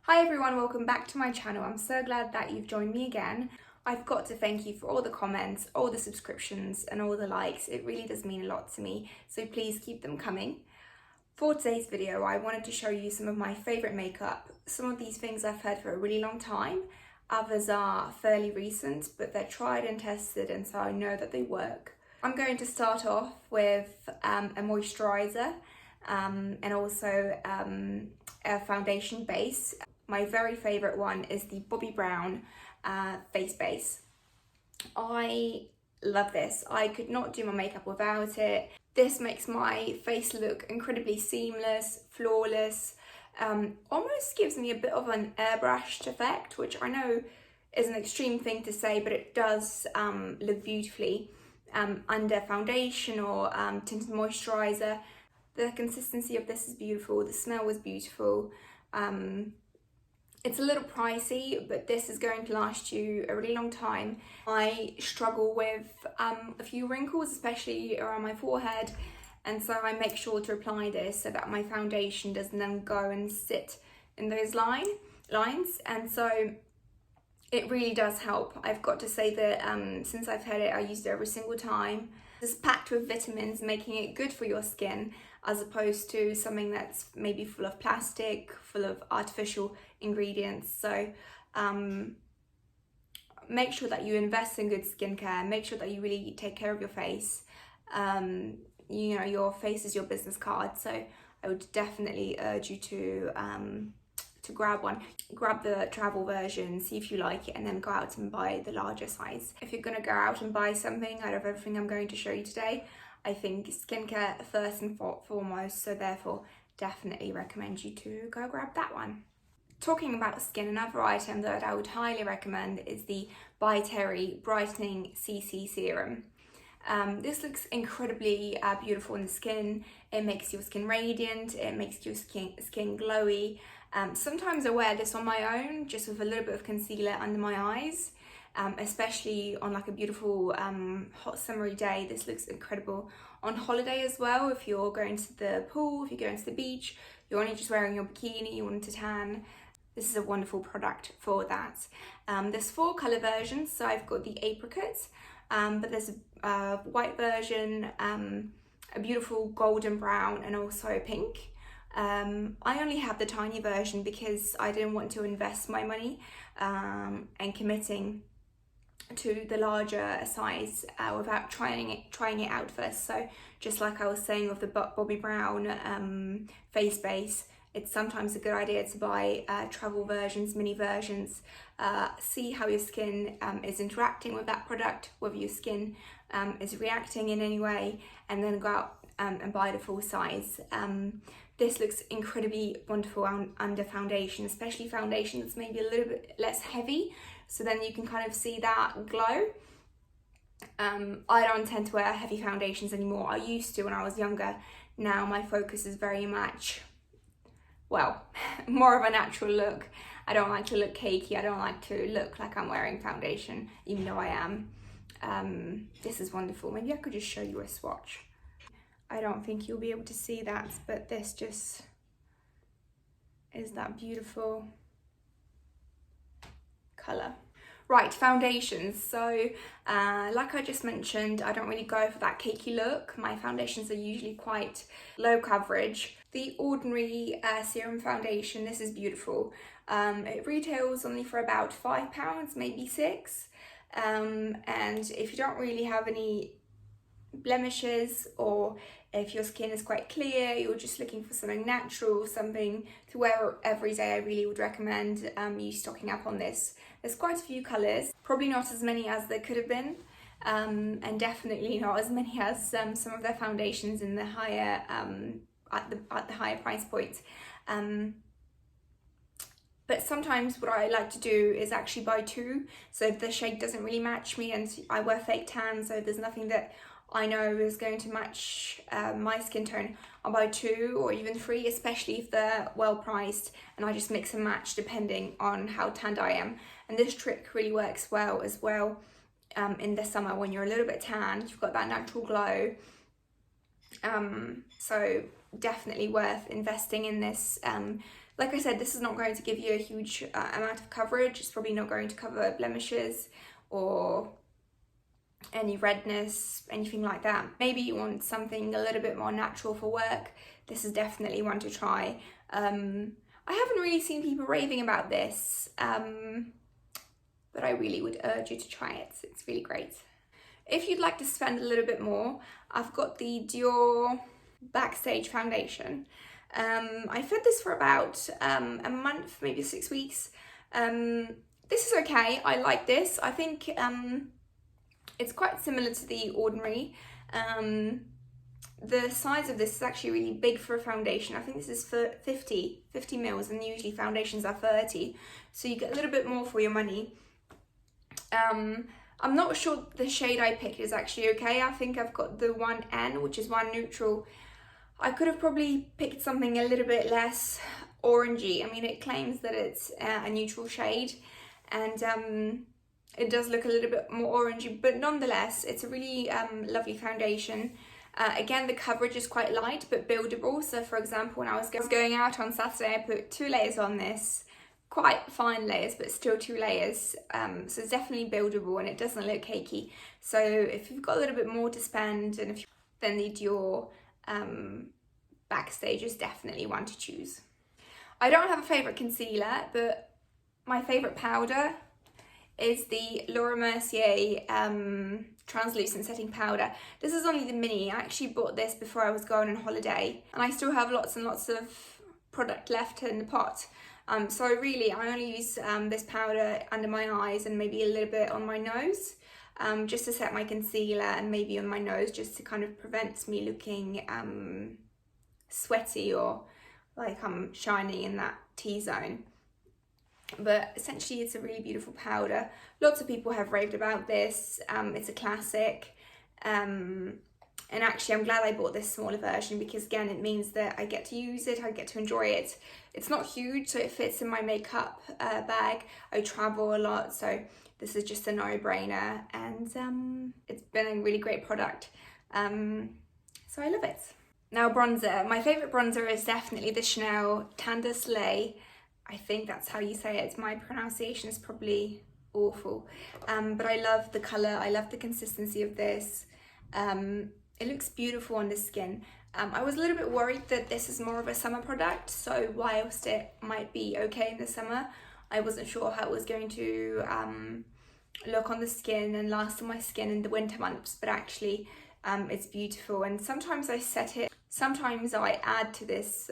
Hi everyone, welcome back to my channel. I'm so glad that you've joined me again. I've got to thank you for all the comments, all the subscriptions and all the likes. It really does mean a lot to me, so please keep them coming. For today's video, I wanted to show you some of my favourite makeup. Some of these things I've had for a really long time, others are fairly recent, but they're tried and tested and so I know that they work. I'm going to start off with a moisturiser and also a foundation base. My very favourite one is the Bobbi Brown face base. I love this. I could not do my makeup without it. This makes my face look incredibly seamless, flawless, almost gives me a bit of an airbrushed effect, which I know is an extreme thing to say, but it does look beautifully under foundation or tinted moisturiser. The consistency of this is beautiful, the smell was beautiful. It's a little pricey, but this is going to last you a really long time. I struggle with a few wrinkles, especially around my forehead, and so I make sure to apply this so that my foundation doesn't then go and sit in those lines, and so it really does help. I've got to say that since I've had it, I used it every single time. It's packed with vitamins, making it good for your skin, as opposed to something that's maybe full of plastic, full of artificial ingredients. So make sure that you invest in good skincare, make sure that you really take care of your face. You know, your face is your business card, so I would definitely urge you to grab one. Grab the travel version, see if you like it, and then go out and buy the larger size. If you're going to go out and buy something out of everything I'm going to show you today, I think skincare first and foremost, so therefore definitely recommend you to go grab that one. Talking about skin, another item that I would highly recommend is the Brightening CC Serum. This looks incredibly beautiful in the skin. It makes your skin radiant, it makes your skin glowy. Sometimes I wear this on my own, just with a little bit of concealer under my eyes, especially on like a beautiful hot summery day. This looks incredible on holiday as well. If you're going to the pool, if you're going to the beach, you're only just wearing your bikini, you want to tan, this is a wonderful product for that. There's 4 colour versions, so I've got the apricot, but there's a white version, a beautiful golden brown, and also a pink. I only have the tiny version because I didn't want to invest my money and committing to the larger size without trying it out first. So just like I was saying with the Bobbi Brown face base, it's sometimes a good idea to buy travel versions, mini versions, see how your skin is interacting with that product, whether your skin is reacting in any way, and then go out and buy the full size. This looks incredibly wonderful under foundation, especially foundation that's maybe a little bit less heavy, so then you can kind of see that glow. I don't tend to wear heavy foundations anymore. I used to when I was younger. Now my focus is very much, well, more of a natural look. I don't like to look cakey, I don't like to look like I'm wearing foundation, even though I am. This is wonderful. Maybe I could just show you a swatch. I don't think you'll be able to see that, but this just is that beautiful colour. Right, foundations. So like I just mentioned, I don't really go for that cakey look. My foundations are usually quite low coverage. The ordinary serum foundation, this is beautiful. It retails only for about £5, maybe £6. And if you don't really have any blemishes, or if your skin is quite clear, you're just looking for something natural, something to wear every day, I really would recommend you stocking up on this. There's quite a few colours, probably not as many as there could have been, and definitely not as many as some of their foundations in the higher at the higher price point. But sometimes what I like to do is actually buy 2, so if the shade doesn't really match me, and I wear fake tan, so there's nothing that I know is going to match my skin tone, I'll buy 2 or even 3, especially if they're well priced, and I just mix and match depending on how tanned I am. And this trick really works well as well in the summer when you're a little bit tanned, you've got that natural glow. So definitely worth investing in this Like I said, this is not going to give you a huge amount of coverage. It's probably not going to cover blemishes or any redness, anything like that. Maybe you want something a little bit more natural for work. This is definitely one to try. I haven't really seen people raving about this, but I really would urge you to try it. It's really great. If you'd like to spend a little bit more, I've got the Dior Backstage foundation. I've had this for about a month, maybe 6 weeks. This is okay. I like this. I think it's quite similar to the Ordinary. The size of this is actually really big for a foundation. I think this is for 50 mils, and usually foundations are 30. So you get a little bit more for your money. I'm not sure the shade I picked is actually okay. I think I've got the 1N, which is 1 neutral. I could have probably picked something a little bit less orangey. I mean, it claims that it's a neutral shade, and it does look a little bit more orangey, but nonetheless, it's a really lovely foundation. Again, the coverage is quite light, but buildable. So for example, when I was going out on Saturday, I put 2 layers on this, quite fine layers, but still 2 layers. So it's definitely buildable, and it doesn't look cakey. So if you've got a little bit more to spend, and then the Dior Backstage is definitely one to choose. I don't have a favourite concealer, but my favourite powder is the Laura Mercier translucent setting powder. This is only the mini. I actually bought this before I was going on holiday, and I still have lots and lots of product left in the pot. So I only use this powder under my eyes and maybe a little bit on my nose, just to set my concealer, and maybe on my nose just to kind of prevent me looking sweaty or like I'm shining in that T-zone. But essentially it's a really beautiful powder. Lots of people have raved about this. It's a classic, and actually I'm glad I bought this smaller version, because again, it means that I get to use it, I get to enjoy it. It's not huge, so it fits in my makeup bag. I travel a lot, so this is just a no-brainer, and it's been a really great product, so I love it. Now bronzer. My favourite bronzer is definitely the Chanel Tender Slay. I think that's how you say it. My pronunciation is probably awful, but I love the colour, I love the consistency of this. It looks beautiful on the skin. I was a little bit worried that this is more of a summer product, so whilst it might be okay in the summer, I wasn't sure how it was going to look on the skin and last on my skin in the winter months, but actually it's beautiful. And sometimes I set it, sometimes I add to this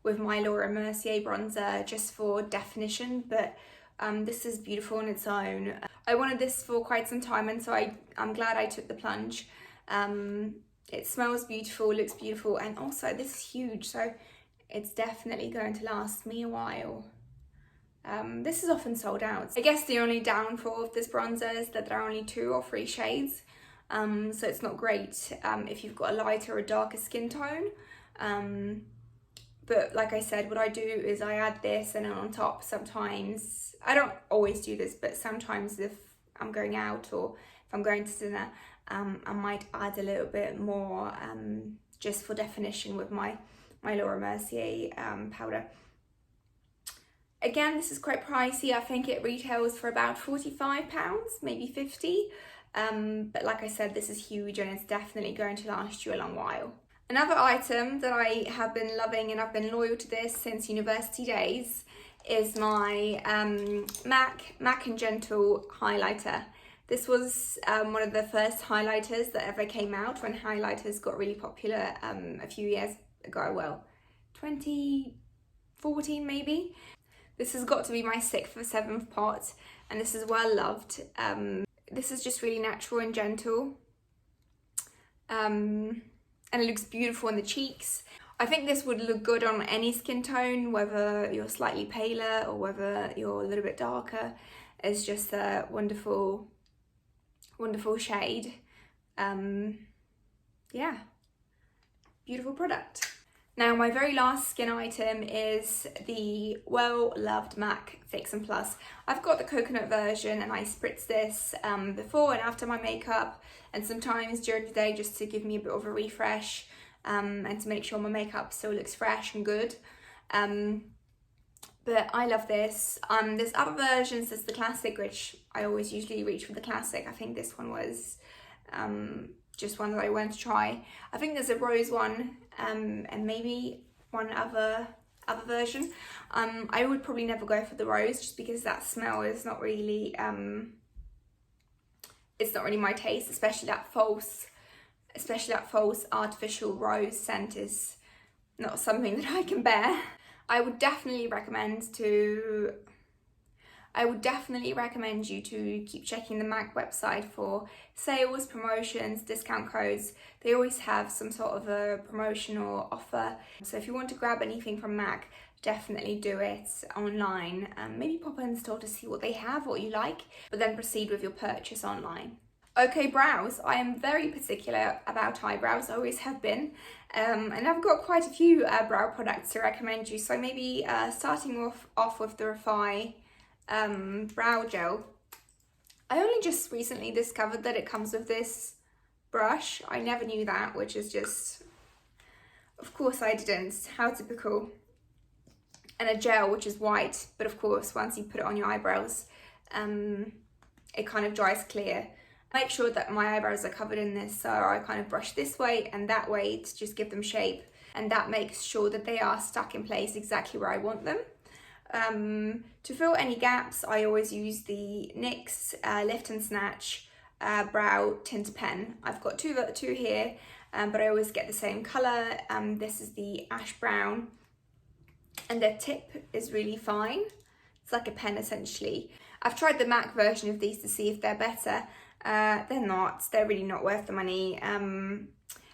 with my Laura Mercier bronzer just for definition, but this is beautiful on its own. I wanted this for quite some time, and so I'm glad I took the plunge. It smells beautiful, looks beautiful, and also this is huge, so it's definitely going to last me a while. This is often sold out. I guess the only downfall of this bronzer is that there are only 2 or 3 shades, so it's not great if you've got a lighter or darker skin tone. But like I said, what I do is I add this, and then on top sometimes, I don't always do this, but sometimes if I'm going out or if I'm going to dinner, I might add a little bit more just for definition with my Laura Mercier powder. Again, this is quite pricey. I think it retails for about £45, maybe 50. But like I said, this is huge, and it's definitely going to last you a long while. Another item that I have been loving, and I've been loyal to this since university days, is my MAC and Gentle highlighter. This was one of the first highlighters that ever came out when highlighters got really popular a few years ago, well, 2014 maybe. This has got to be my 6th or 7th pot, and this is well loved. This is just really natural and gentle. And it looks beautiful on the cheeks. I think this would look good on any skin tone, whether you're slightly paler or whether you're a little bit darker. It's just a wonderful, wonderful shade. Yeah, beautiful product. Now my very last skin item is the well-loved MAC Fix and Plus. I've got the coconut version, and I spritz this before and after my makeup, and sometimes during the day just to give me a bit of a refresh and to make sure my makeup still looks fresh and good. but I love this. There's other versions. There's the classic, which I always usually reach for the classic. I think this one was just one that I wanted to try. I think there's a rose one, and maybe one other version. I would probably never go for the rose, just because that smell is not really it's not really my taste, especially that false artificial rose scent is not something that I can bear. I would definitely recommend you to keep checking the MAC website for sales, promotions, discount codes. They always have some sort of a promotional offer. So if you want to grab anything from MAC, definitely do it online. Maybe pop in the store to see what they have, what you like, but then proceed with your purchase online. Okay, brows. I am very particular about eyebrows, I always have been. And I've got quite a few brow products to recommend you. So maybe starting off with the REFY brow gel. I only just recently discovered that it comes with this brush. I never knew that, which is just, of course I didn't, how typical. And a gel which is white, but of course once you put it on your eyebrows, it kind of dries clear. Make sure that my eyebrows are covered in this, so I kind of brush this way and that way to just give them shape, and that makes sure that they are stuck in place exactly where I want them. To fill any gaps, I always use the NYX Lift and Snatch brow tint pen. I've got two here, but I always get the same colour. This is the ash brown, and the tip is really fine. It's like a pen essentially. I've tried the MAC version of these to see if they're better. They're not. They're really not worth the money. And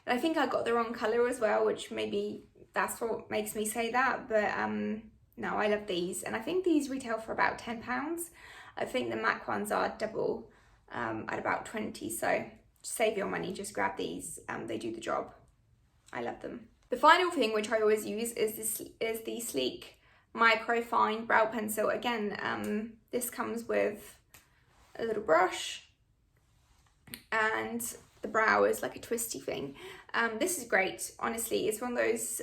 I think I got the wrong colour as well, which maybe that's what makes me say that. But no, I love these. And I think these retail for about £10. I think the MAC ones are double at about 20. So save your money, just grab these. They do the job. I love them. The final thing which I always use is the Sleek Micro Fine Brow Pencil. Again, this comes with a little brush, and the brow is like a twisty thing. This is great, honestly. It's one of those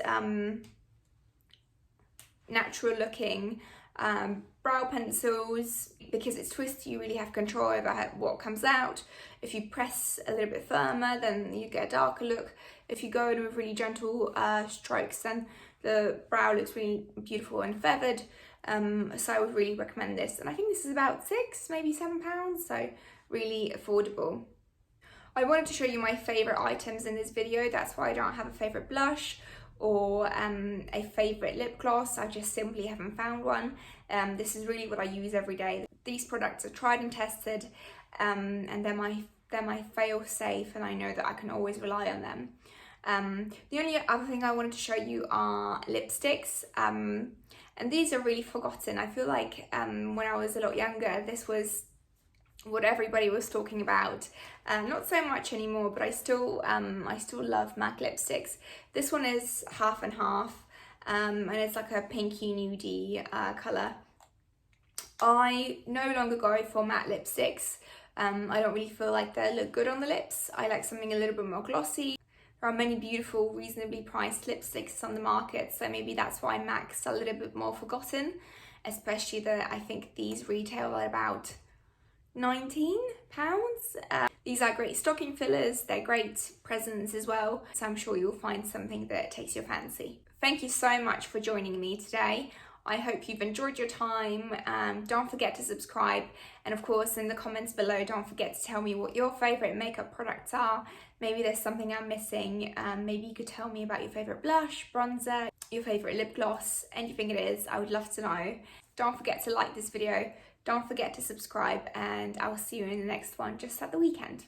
natural looking brow pencils. Because it's twisty, you really have control over what comes out. If you press a little bit firmer, then you get a darker look. If you go in with really gentle strokes, then the brow looks really beautiful and feathered. So I would really recommend this. And I think this is about £6, maybe £7, so really affordable. I wanted to show you my favourite items in this video. That's why I don't have a favourite blush or a favourite lip gloss. I just simply haven't found one. This is really what I use every day. These products are tried and tested, and they're my fail-safe, and I know that I can always rely on them. The only other thing I wanted to show you are lipsticks, and these are really forgotten. I feel like when I was a lot younger, this was what everybody was talking about. Not so much anymore, but I still love MAC lipsticks. This one is half and half, and it's like a pinky nudie colour. I no longer go for matte lipsticks. I don't really feel like they look good on the lips. I like something a little bit more glossy. There are many beautiful, reasonably priced lipsticks on the market, so maybe that's why MAC's a little bit more forgotten, especially that I think these retail at about £19. These are great stocking fillers, they're great presents as well, so I'm sure you'll find something that takes your fancy. Thank you so much for joining me today. I hope you've enjoyed your time. Don't forget to subscribe, and of course in the comments below, don't forget to tell me what your favourite makeup products are. Maybe there's something I'm missing. Maybe you could tell me about your favourite blush, bronzer, your favourite lip gloss, anything it is. I would love to know. Don't forget to like this video. Don't forget to subscribe, and I will see you in the next one just at the weekend.